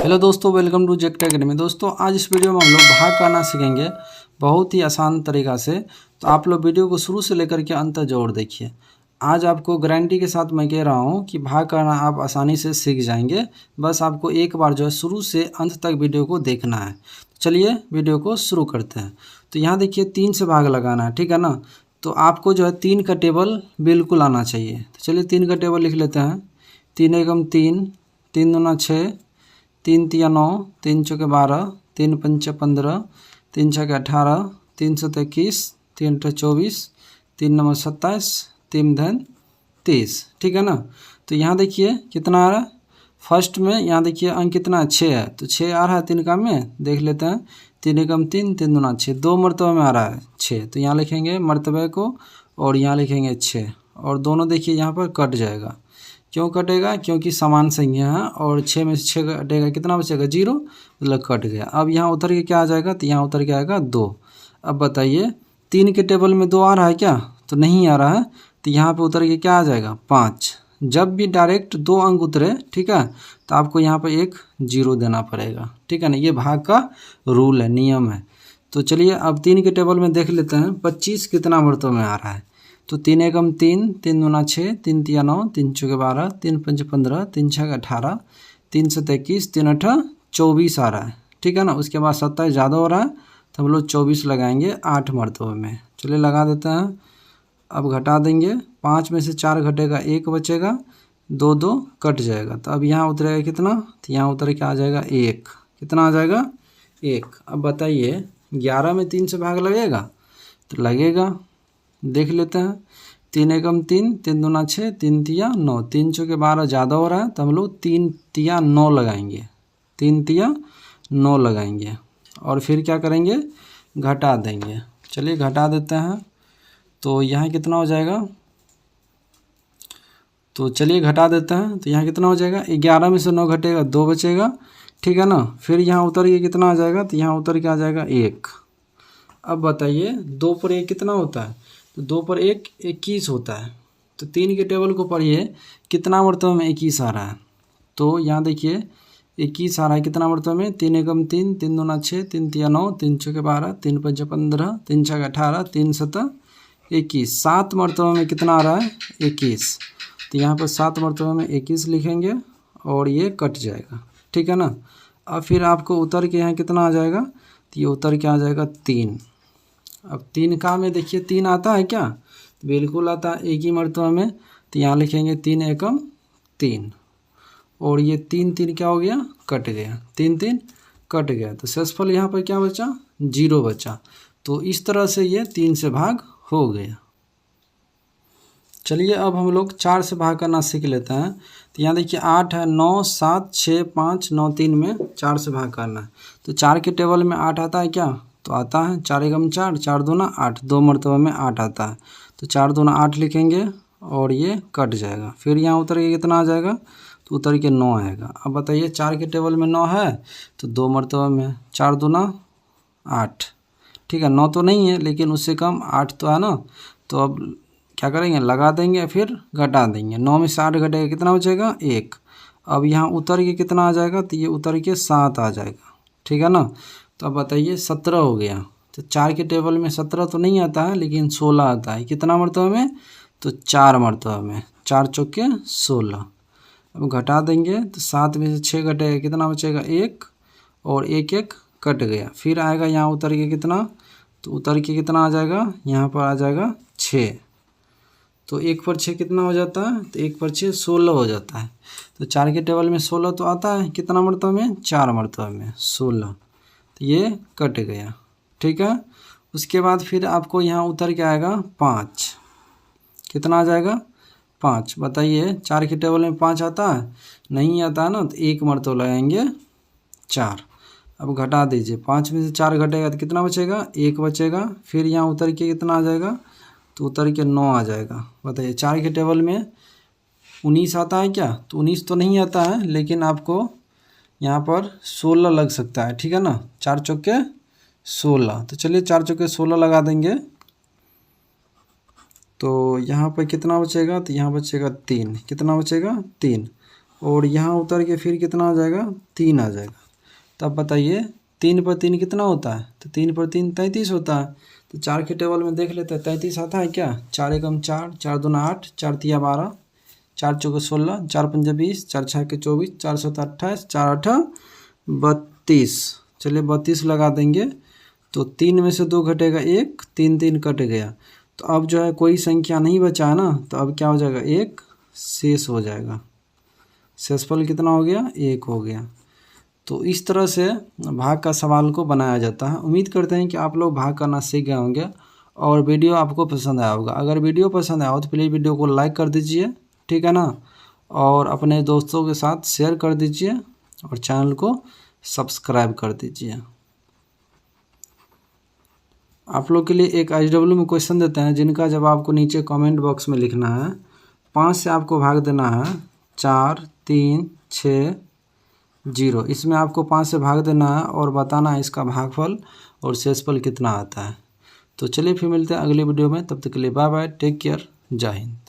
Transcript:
Hello दोस्तों, welcome to जेक्ट academy. दोस्तों आज इस वीडियो में हम लोग भाग करना सीखेंगे बहुत ही आसान तरीका से। तो आप लोग वीडियो को शुरू से लेकर के अंत तक जरूर देखिए। आज आपको गारंटी के साथ मैं कह रहा हूं कि भाग करना आप आसानी से सीख जाएंगे। बस आपको एक बार जो है शुरू से अंत तक वीडियो को देखना है। चलिए वीडियो को शुरू करते हैं। तो यहाँ देखिए 3 से भाग लगाना है, ठीक है ना। तो आपको जो है 3 का टेबल बिल्कुल आना चाहिए। तो चलिए 3 का टेबल लिख लेते हैं। 3 एकम 3, 3 दूना 6, 3 तिया 9, 3 चौके 12, 3 पंचे 15, 3 छके 18, 3 सत 21, 3 अठे 24, 3 नंबर 27, 3 धन 30, ठीक है ना। तो यहाँ देखिए कितना आ रहा है। फर्स्ट में यहाँ देखिए अंक कितना 6 है, तो 6 आ रहा है 3 का में। देख लेते हैं। 3 एकम 3, 3 दूना 6, 2 मरतबे में आ रहा है 6। तो यहाँ लिखेंगे मरतबे को और यहाँ लिखेंगे 6, और दोनों देखिए यहाँ पर कट जाएगा। क्यों कटेगा? क्योंकि समान संख्या है और 6 में से 6 कटेगा, कितना बचेगा 0, मतलब कट गया। अब यहाँ उतर के क्या आ जाएगा? तो यहाँ उतर के आएगा 2। अब बताइए 3 के टेबल में 2 आ रहा है क्या? तो नहीं आ रहा है। तो यहाँ पे उतर के क्या आ जाएगा? 5। जब भी डायरेक्ट 2 अंक उतरे, ठीक है, तो आपको यहाँ पर एक 0 देना पड़ेगा, ठीक है ना। ये भाग का रूल है, नियम है। तो चलिए अब 3 के टेबल में देख लेते हैं 25 कितना मरतबे में आ रहा है। तो 3 एकम 3, 3 दूना 6, 3 तिया 9, 3 चौके 12, 3 पंचे 15, 3 छके 18, 3 सत 21, 3 अठा 24 आ रहा है, ठीक है ना। उसके बाद 27 ज़्यादा हो रहा है तो हम लोग 24 लगाएंगे 8 मरतबे में। चलिए लगा देते हैं। अब घटा देंगे। 5 में से 4 घटेगा, 1 बचेगा, 2 2 कट जाएगा। तो अब यहाँ उतरेगा कितना? तो यहाँ उतर के आ जाएगा 1। कितना आ जाएगा? 1। अब बताइए 11 में 3 से भाग लगेगा? तो लगेगा। देख लेते हैं। 3 एकम 3, 3 दूना 6, 3 तिया 9, 3 चौके 12 ज़्यादा हो रहा है तो हम लोग 3 तिया 9 लगाएंगे। 3 तिया 9 लगाएंगे और फिर क्या करेंगे? घटा देंगे। चलिए घटा देते हैं। तो यहाँ कितना हो जाएगा? तो चलिए घटा देते हैं। तो यहाँ कितना हो जाएगा? 11 में से 9 घटेगा, 2 बचेगा, ठीक है ना। फिर यहाँ उतर के कितना आ जाएगा? तो यहाँ उतर के आ जाएगा 1। अब बताइए 2 पर 1 कितना होता है? तो 2 पर 1 21 होता है। तो 3 के टेबल को पढ़िए कितना मरतबे में 21 आ रहा है। तो यहाँ देखिए 21 आ रहा है कितना मरतबे में? 3 एकम 3, 3 दूना 6, 3 तिया 9, 3 चौके 12, 3 पंचे 15, 3 छके 18, 3 सत 21, 7 मरतबे में कितना आ रहा है? 21। तो यहाँ पर 7 मरतबे में 21 लिखेंगे और ये कट जाएगा, ठीक है ना। अब फिर आपको उतर के यहाँ कितना आ जाएगा? तो ये उतर के आ जाएगा 3। अब 3 का में देखिए 3 आता है क्या? तो बिल्कुल आता है, एक ही मरतबे में। तो यहाँ लिखेंगे 3 एकम 3, और ये 3 3 क्या हो गया? कट गया। 3 3 कट गया। तो शेषफल यहाँ पर क्या बचा? 0 बचा। तो इस तरह से ये 3 से भाग हो गया। चलिए अब हम लोग 4 से भाग करना सीख लेते हैं। तो यहाँ देखिए 8 है, 9 7 6 5 9 3 में 4 से भाग करना है। तो 4 के टेबल में 8 आता है क्या? तो आता है। 4 एकम 4, 4 दूना 8, 2 मरतबे में 8 आता है। तो 4 दूना 8 लिखेंगे और ये कट जाएगा। फिर यहाँ उतर के कितना आ जाएगा? तो उतर के 9 आएगा। अब बताइए 4 के टेबल में 9 है तो 2 मरतबे में 4 दूना 8, ठीक है। 9 तो नहीं है लेकिन उससे कम 8 तो है ना। तो अब क्या करेंगे? लगा देंगे, फिर घटा देंगे। 9 में से 8 घटेगा, कितना बचेगा? 1। अब यहाँ उतर के कितना आ जाएगा? तो ये उतर के 7 आ जाएगा, ठीक है ना। तो अब बताइए 17 हो गया। तो 4 के टेबल में 17 तो नहीं आता है लेकिन 16 आता है। कितना मरतबे में? तो 4 मरतबे में। 4 चौके 16। अब घटा देंगे तो 7 में से 6 घटेगा, कितना बचेगा? 1, और 1 1 कट गया। फिर आएगा यहाँ उतर के कितना? तो उतर के कितना आ जाएगा? यहाँ पर आ जाएगा 6। तो 1 पर 6 कितना हो जाता है? तो 1 पर 6 16 हो जाता है। तो 4 के टेबल में 16 तो आता है, कितना मरतबे में? 4 मरतबे में 16। तो ये कट गया, ठीक है। उसके बाद फिर आपको यहाँ उतर के आएगा 5। कितना आ जाएगा? 5। बताइए 4 के टेबल में 5 आता है? नहीं आता है ना। तो 1 मरतबा लगाएंगे 4। अब घटा दीजिए। 5 में से 4 घटेगा तो कितना बचेगा? 1 बचेगा। फिर यहाँ उतर के कितना आ जाएगा? तो उतर के 9 आ जाएगा। बताइए 4 के टेबल में 19 आता है क्या? तो 19 तो नहीं आता है लेकिन आपको यहाँ पर 16 लग सकता है, ठीक है ना। 4 चौके 16। तो चलिए 4 चौके 16 लगा देंगे। तो यहाँ पर कितना बचेगा? तो यहाँ बचेगा 3। कितना बचेगा? 3। और यहाँ उतर के फिर कितना आ जाएगा 3 आ जाएगा। तब बताइए 3 पर 3 कितना होता है, तो 3 पर 3 33 होता है। तो 4 के टेबल में देख लेते हैं 33 आता है क्या, 4 एकम 4, 4 दूना 8, 4 तिया 12, 4 चौके 16, 4 पंजा 20, 4 छः के 24, 4 7 28, 4 8 32। चलिए 32 लगा देंगे। तो 3 में से 2 घटेगा 1, 3 3 कट गया। तो अब जो है कोई संख्या नहीं बचा है ना, तो अब क्या हो जाएगा 1 शेष हो जाएगा। शेषफल कितना हो गया 1 हो गया। तो इस तरह से भाग का सवाल को बनाया जाता है। उम्मीद करते हैं कि आप लोग भाग करना सीख गए होंगे और वीडियो आपको पसंद आया होगा। अगर वीडियो पसंद आया हो तो प्लीज़ वीडियो को लाइक कर दीजिए, ठीक है ना, और अपने दोस्तों के साथ शेयर कर दीजिए और चैनल को सब्सक्राइब कर दीजिए। आप लोग के लिए एक IW में क्वेश्चन देते हैं जिनका जवाब आपको नीचे कमेंट बॉक्स में लिखना है। 5 से आपको भाग देना है 4 3 6 0। इसमें आपको 5 से भाग देना है और बताना है इसका भागफल और शेषफल कितना आता है। तो चलिए फिर मिलते हैं अगले वीडियो में, तब तक के लिए बाय बाय, टेक केयर, जय हिंद।